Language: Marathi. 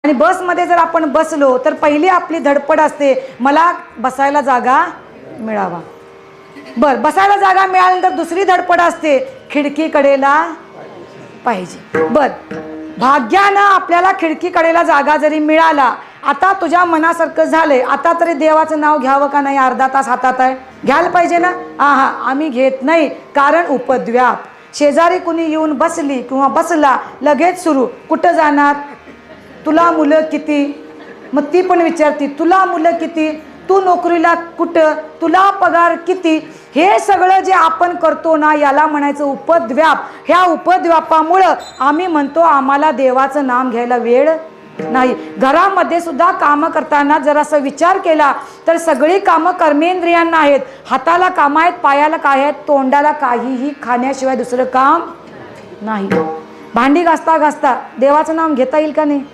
आणि बसमध्ये जर आपण बसलो तर पहिली आपली धडपड असते, मला बसायला जागा मिळावा. बर, बसायला जागा मिळाल्यानंतर दुसरी धडपड असते, खिडकी कडेला पाहिजे. बर, भाग्यानं आपल्याला खिडकी कडेला जागा जरी मिळाला, आता तुझ्या मनासारखं झालंय, आता तरी देवाचं नाव घ्यावं का नाही? अर्धा तास हातात आहे, घ्यायला पाहिजे ना. आम्ही घेत नाही, कारण उपद्व्याप. शेजारी कुणी येऊन बसली किंवा बसला, लगेच सुरू, कुठं जाणार, तुला मुलं किती? मग ती पण विचारती, तुला मुलं किती, तू नोकरीला कुठं, तुला पगार किती? हे सगळं जे आपण करतो ना, याला म्हणायचं उपद्व्याप. ह्या उपद्व्यापामुळं आम्ही म्हणतो आम्हाला देवाचं नाम घ्यायला वेळ नाही. घरामध्ये सुद्धा कामं करताना जर असं विचार केला तर सगळी कामं कर्मेंद्रियांना आहेत. हाताला काम आहेत, पायाला काय आहेत, तोंडाला काहीही खाण्याशिवाय दुसरं काम नाही. भांडी घासता घासता देवाचं नाम घेता येईल का नाही?